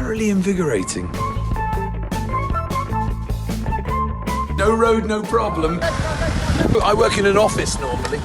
thoroughly invigorating. No road, no problem. I work in an office normally.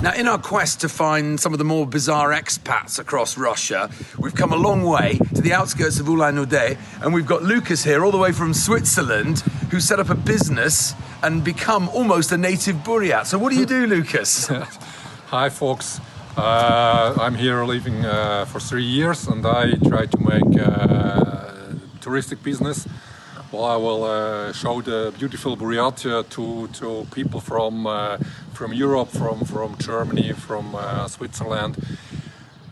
Now, in our quest to find some of the more bizarre expats across Russia, we've come a long way to the outskirts of Ulan Ude, and we've got Lucas here all the way from Switzerland, who set up a business and become almost a native Buryat. So what do you do, Lucas? Hi, folks. I'm here living for 3 years, and I try to make touristic business. Well, I will show the beautiful Buryatia to people from Europe, from Germany, from Switzerland,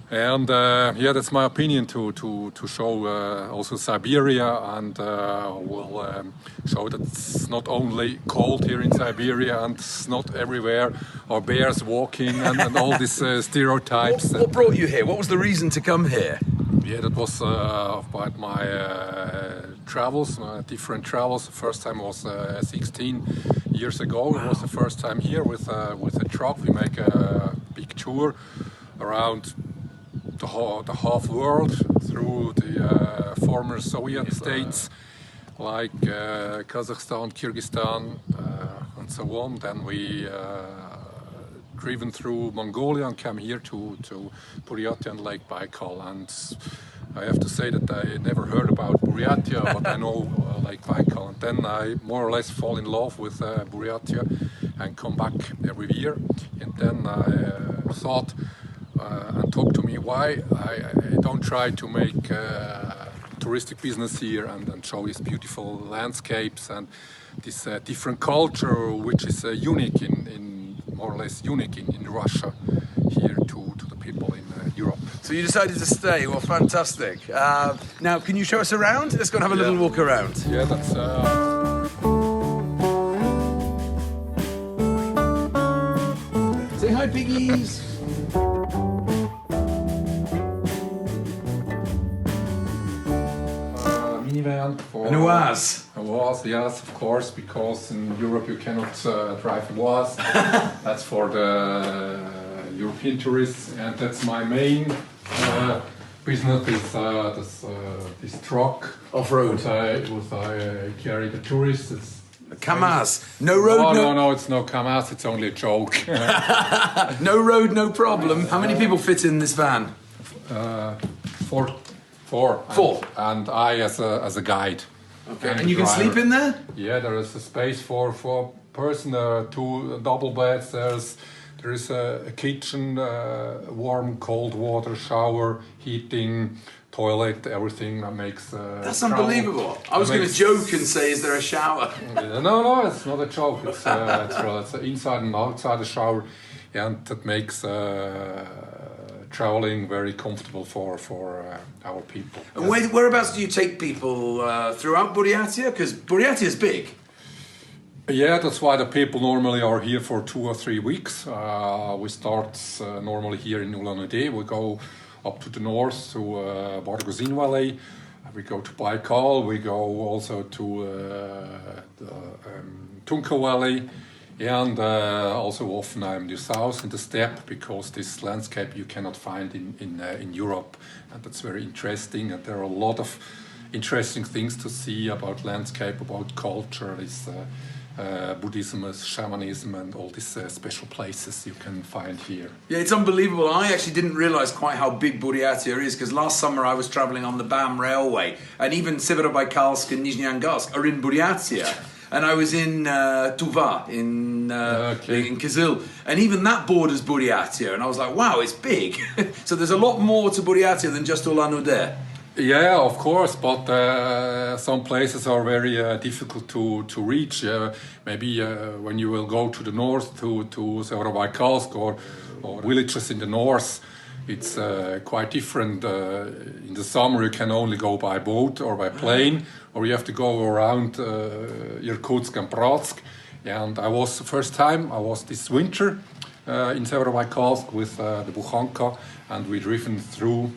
and yeah, that's my opinion to show also Siberia, and we'll show that it's not only cold here in Siberia, and it's not everywhere are bears walking and all these stereotypes. What brought you here? What was the reason to come here? Yeah, that was about my travels, different travels. The first time was 16 years ago. Wow. It was the first time here with a truck. We make a big tour around the half world through the former Soviet states like Kazakhstan, Kyrgyzstan, and so on. Then we driven through Mongolia and came here to Buryatia and Lake Baikal. And I have to say that I never heard about Buryatia, but I know Lake Baikal. And then I more or less fall in love with Buryatia and come back every year. And then I thought and talked to me why I don't try to make touristic business here and show these beautiful landscapes and this different culture, which is unique in more or less unique in Russia here to the people in Europe. So you decided to stay. Well, fantastic. Now, can you show us around? Let's go and have a little walk around. Yeah, that's... Say hi, piggies. Minivan for... An UAZ. A UAZ, yes, of course, because in Europe you cannot drive a UAZ. That's for the European tourists, and that's my main business is this truck. Off-road. With I carry the tourists. It's a Kamaz. No road, no, it's no Kamaz, it's only a joke. No road, no problem. How many people fit in this van? Four. And I as a guide. Okay, and you can sleep in there? Yeah, there is a space for person, 2 double beds. There is a kitchen, warm, cold water, shower, heating, toilet, everything that makes... That's unbelievable. I was going to joke and say, is there a shower? No, it's not a joke. It's inside and outside the shower, and that makes traveling very comfortable for our people. And whereabouts do you take people throughout Buryatia? Because Buryatia is big. Yeah, that's why the people normally are here for 2 or 3 weeks. We start normally here in Ulan Ude. We go up to the north to Bargozin Valley. We go to Baikal. We go also to the Tunka Valley. And also often I'm in the south, in the steppe, because this landscape you cannot find in Europe. And that's very interesting. And there are a lot of interesting things to see about landscape, about culture. This Buddhism, shamanism, and all these special places you can find here. Yeah, it's unbelievable. I actually didn't realize quite how big Buryatia is, because last summer I was traveling on the BAM railway, and even Severobaikalsk and Nizhny-Angarsk are in Buryatia. And I was in Tuva, in Kyzyl, and even that borders Buryatia, and I was like, wow, it's big. So there's a lot more to Buryatia than just Ulan Ude. Yeah, of course, but some places are very difficult to reach. Maybe when you will go to the north, to Severobaikalsk or villages in the north, it's quite different. In the summer you can only go by boat or by plane, or you have to go around Irkutsk and Bratsk. And I was the first time, I was this winter in Severobaikalsk with the Bukhanka, and we driven through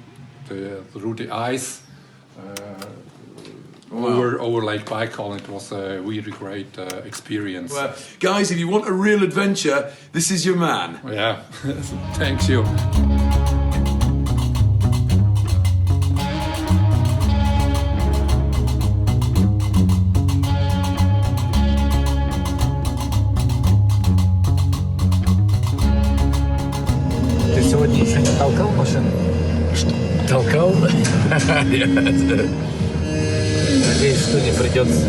the ice over Lake Baikal. It was a really great experience. Well, guys, if you want a real adventure, this is your man. Yeah, thanks you. Ты сегодня еще не толкал машину? Что? Толкал? Надеюсь, что не придется.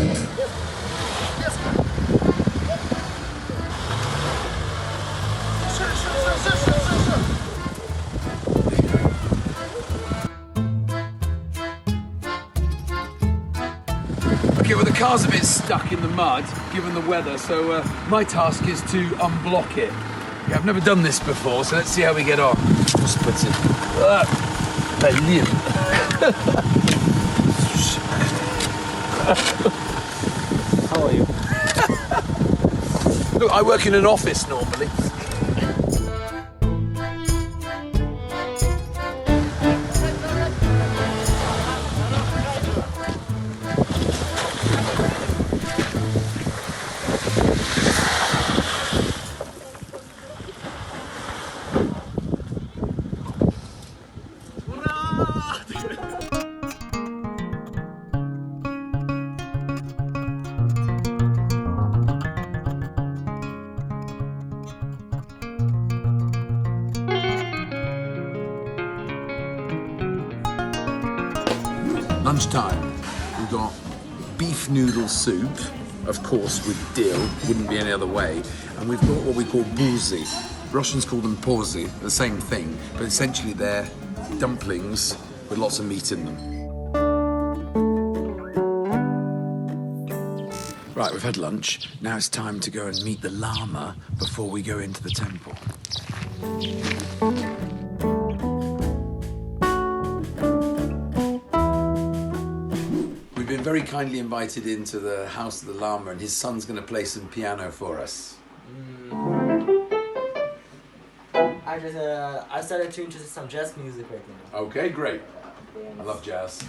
Okay, well the car's a bit stuck in the mud, given the weather, so my task is to unblock it. Yeah, I've never done this before, so let's see how we get on. Господи. Блин. How are you? Look, I work in an office normally. Lunchtime. We've got beef noodle soup, of course with dill, wouldn't be any other way, and we've got what we call bulzi. Russians call them porzi, the same thing, but essentially they're dumplings with lots of meat in them. Right, we've had lunch. Now it's time to go and meet the Lama before we go into the temple. We've been very kindly invited into the house of the Lama, and his son's going to play some piano for us. I started to introduce some jazz music right now. Okay, great. I love jazz.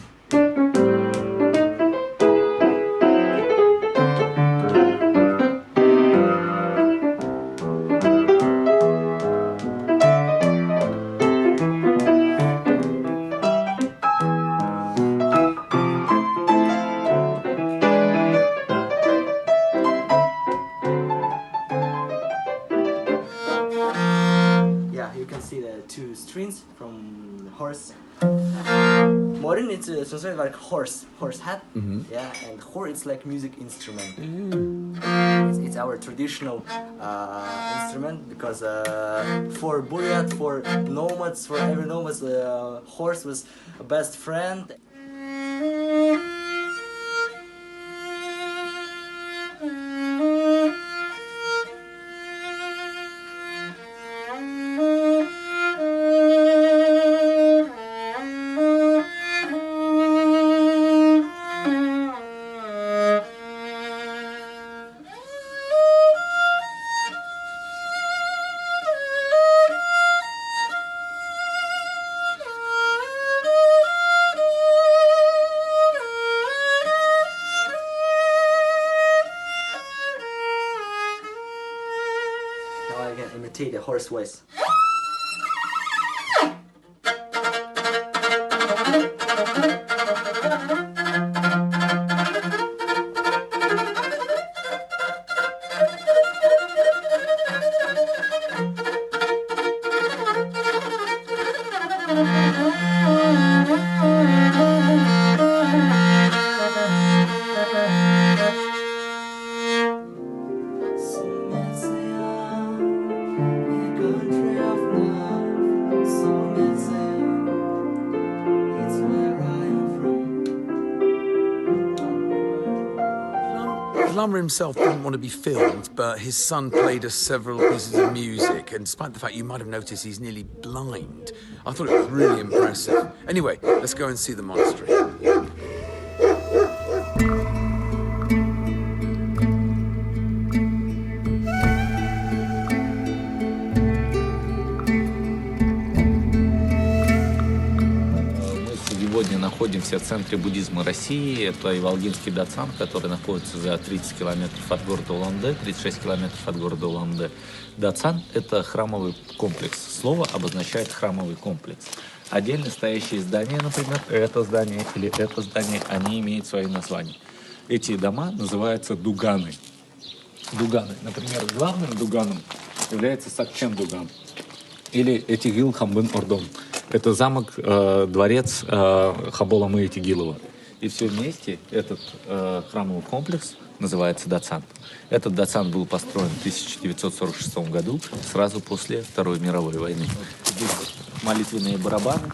Two strings from the horse. Modern it's translated like horse hat. Yeah, and horn it's like music instrument. It's our traditional instrument because for Buryat, for nomads, for every nomads, horse was a best friend. Now I can imitate the horse voice. Lama himself didn't want to be filmed, but his son played us several pieces of music, and despite the fact you might have noticed he's nearly blind, I thought it was really impressive. Anyway, let's go and see the monastery. Мы сегодня находимся находимся в центре буддизма России. Это Иволгинский Датсан, который находится за 30 километров от города Улан Уде, 36 километров от города Улан Уде. Датсан – это храмовый комплекс. Слово обозначает храмовый комплекс. Отдельно стоящие здания, например, это здание или это здание, они имеют свои названия. Эти дома называются дуганы. Дуганы. Например, главным дуганом является Сакчен дуган. Или Этигил Хамбын Ордон. Это замок, дворец Хаболамы Этигилова. И все вместе этот храмовый комплекс называется Датсан. Этот Датсан был построен в 1946 году, сразу после Второй мировой войны. Здесь молитвенные барабаны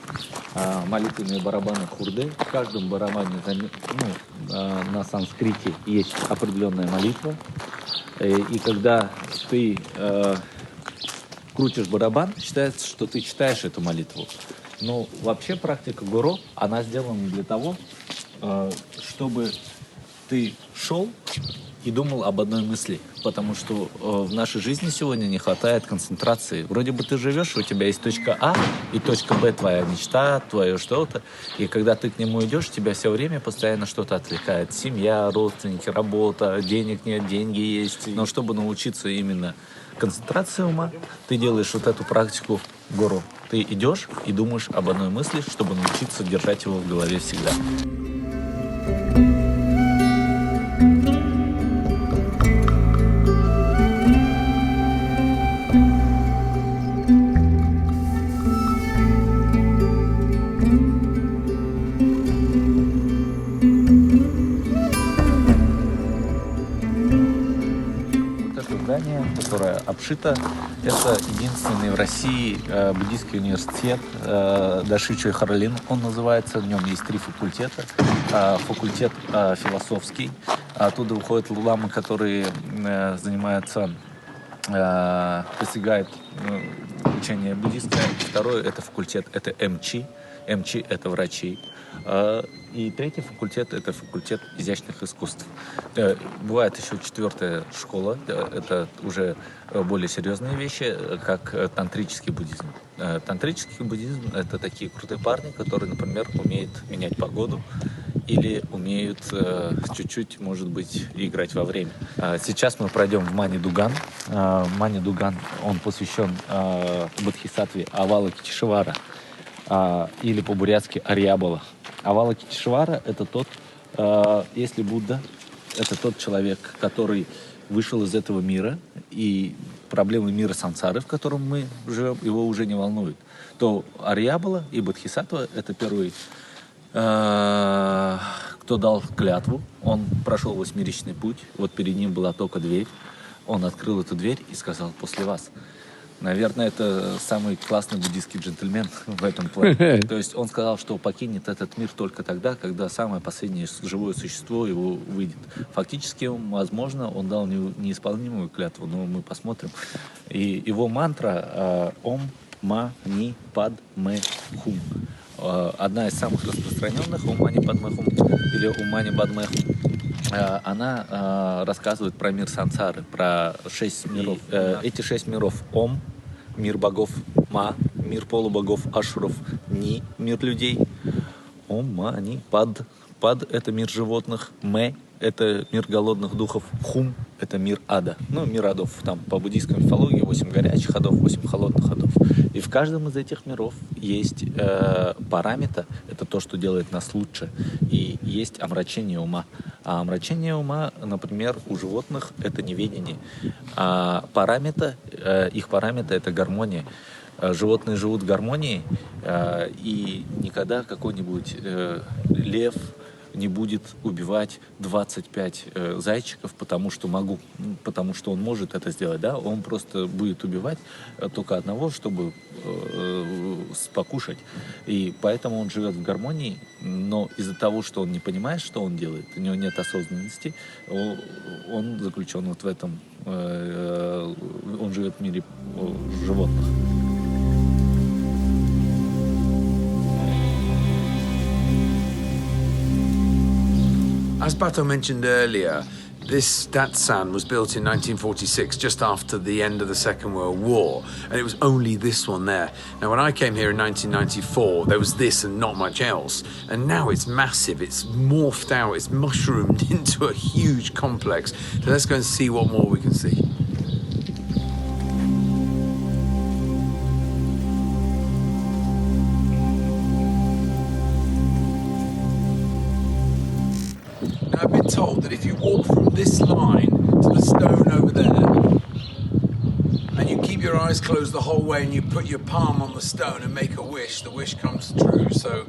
хурды. В каждом барабане на санскрите есть определенная молитва. И когда ты крутишь барабан, считается, что ты читаешь эту молитву. Но вообще практика гуру, она сделана для того, чтобы ты шел и думал об одной мысли. Потому что в нашей жизни сегодня не хватает концентрации. Вроде бы ты живешь, у тебя есть точка А и точка Б, твоя мечта, твое что-то. И когда ты к нему идешь, тебя все время постоянно что-то отвлекает. Семья, родственники, работа, денег нет, деньги есть. Но чтобы научиться именно концентрации ума, ты делаешь вот эту практику гуру. Ты идешь и думаешь об одной мысли, чтобы научиться держать его в голове всегда. Которая обшита. Это единственный в России буддийский университет Дашичу и Харлин, он называется. В нем есть 3 факультета. Факультет философский. Оттуда выходят ламы, которые занимаются, постигают учение буддийское. Второй это факультет, это МЧ. МЧ это врачи. И 3-й факультет – это факультет изящных искусств. Бывает еще 4-я школа, это уже более серьезные вещи, как тантрический буддизм. Тантрический буддизм – это такие крутые парни, которые, например, умеют менять погоду или умеют чуть-чуть, может быть, играть во время. Сейчас мы пройдем в Мани-Дуган. Мани-Дуган, он посвящен Бодхисаттве Авалокитешвара, или по-бурятски Арьябола. Авалокитешвара – это тот, если Будда, это тот человек, который вышел из этого мира, и проблемы мира сансары, в котором мы живем, его уже не волнуют. То Арьябола и Бодхисаттва – это первый, кто дал клятву. Он прошел 8-месячный путь, вот перед ним была только дверь. Он открыл эту дверь и сказал: «После вас». Наверное, это самый классный буддийский джентльмен в этом плане. То есть он сказал, что покинет этот мир только тогда, когда самое последнее живое существо его выйдет. Фактически, возможно, он дал неисполнимую клятву, но мы посмотрим. И его мантра «Ом Мани Падме Хум». Одна из самых распространенных «Ом Мани Падме Хум» или «Ом Мани Падме Хум». Она рассказывает про мир сансары, про 6 миров. Эти 6 миров: Ом, мир богов; Ма, мир полубогов, Ашуров; Ни, мир людей; Ом, Мани, Пад. Пад – это мир животных; Мэ – это мир голодных духов; Хум – это мир ада. Ну, мир адов. Там по буддийской мифологии 8 горячих адов, 8 холодных адов. И в каждом из этих миров есть параметр, это то, что делает нас лучше, и есть омрачение ума. А омрачение ума, например, у животных – это неведение. А их параметр – это гармония. Животные живут в гармонии, и никогда какой-нибудь лев не будет убивать 25 зайчиков, потому что он может это сделать, да? Он просто будет убивать только одного, чтобы покушать. И поэтому он живет в гармонии, но из-за того, что он не понимает, что он делает, у него нет осознанности, он заключен вот в этом, он живет в мире животных. As Bato mentioned earlier, This Datsan was built in 1946, just after the end of the Second World War, and it was only this one there. Now, when I came here in 1994, there was this and not much else, and now it's massive, it's morphed out, it's mushroomed into a huge complex. So let's go and see what more we can see. I've been told that if you walk from this line to the stone over there, and you keep your eyes closed the whole way and you put your palm on the stone and make a wish, the wish comes true. So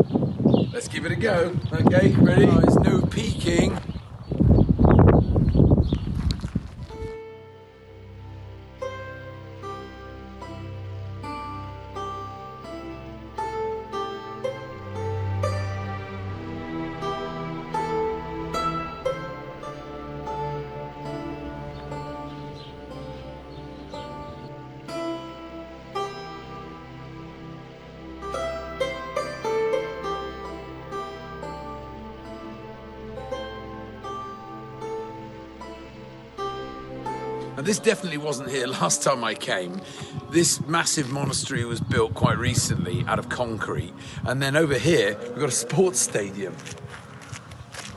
let's give it a go. Okay, ready? There's no peeking. Now, this definitely wasn't here last time I came. This massive monastery was built quite recently out of concrete. And then over here, we've got a sports stadium.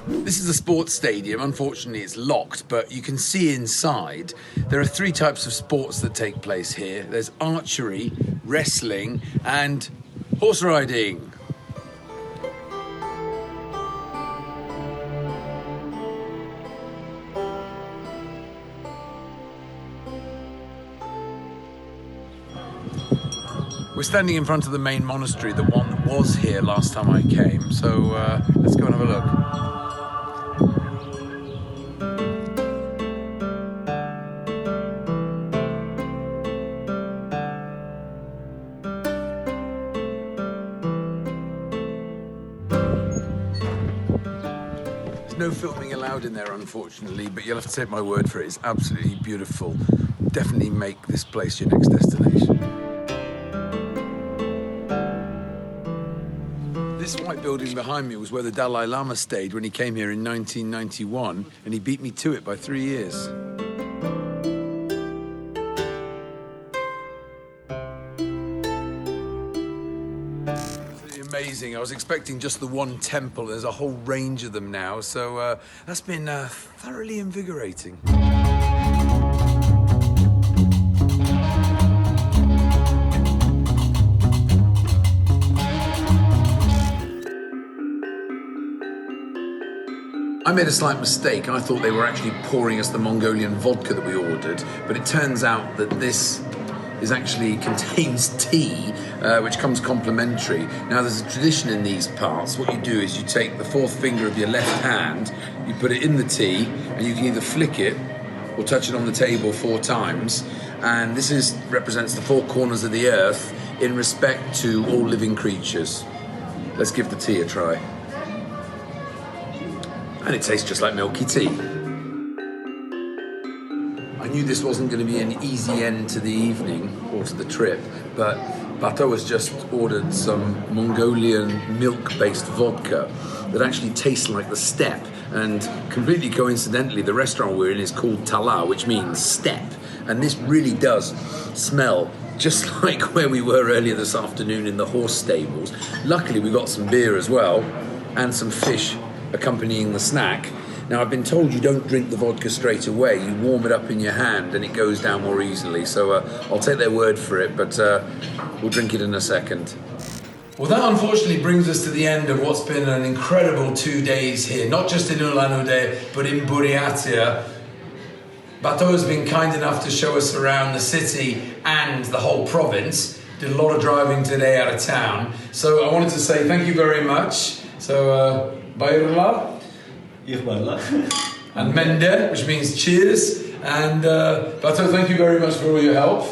This is a sports stadium. Unfortunately, it's locked, but you can see inside. There are 3 types of sports that take place here. There's archery, wrestling, and horse riding. We're standing in front of the main monastery, the one that was here last time I came, so let's go and have a look. There's no filming allowed in there, unfortunately, but you'll have to take my word for it. It's absolutely beautiful. Definitely make this place your next destination. This white building behind me was where the Dalai Lama stayed when he came here in 1991, and he beat me to it by 3 years. Absolutely amazing. I was expecting just the one temple. There's a whole range of them now, so that's been thoroughly invigorating. I made a slight mistake. I thought they were actually pouring us the Mongolian vodka that we ordered, but it turns out that this actually contains tea, which comes complimentary. Now, there's a tradition in these parts. What you do is you take the 4th finger of your left hand, you put it in the tea, and you can either flick it or touch it on the table 4 times. And this represents the 4 corners of the earth in respect to all living creatures. Let's give the tea a try. And it tastes just like milky tea. I knew this wasn't going to be an easy end to the evening or to the trip, but Bato has just ordered some Mongolian milk-based vodka that actually tastes like the steppe. And completely coincidentally, the restaurant we're in is called Tala, which means steppe. And this really does smell just like where we were earlier this afternoon in the horse stables. Luckily, we got some beer as well and some fish accompanying the snack. Now, I've been told you don't drink the vodka straight away. You warm it up in your hand and it goes down more easily. So I'll take their word for it, but we'll drink it in a second. Well, that unfortunately brings us to the end of what's been an incredible 2 days here, not just in Ulan Ude, but in Buryatia. Bato has been kind enough to show us around the city and the whole province. Did a lot of driving today out of town. So I wanted to say thank you very much. So, Bayırlar. And Mende, which means cheers. And Bato, thank you very much for all your help.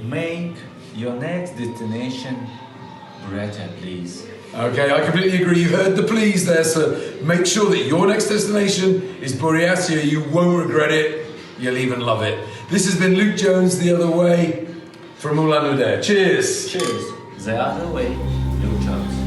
Make your next destination Buryatia, please. Okay, I completely agree. You heard the please there, so make sure that your next destination is Buryatia. You won't regret it. You'll even love it. This has been Luke Jones, The Other Way, from Ulan Ude. Cheers. Cheers. The Other Way, Luke Jones.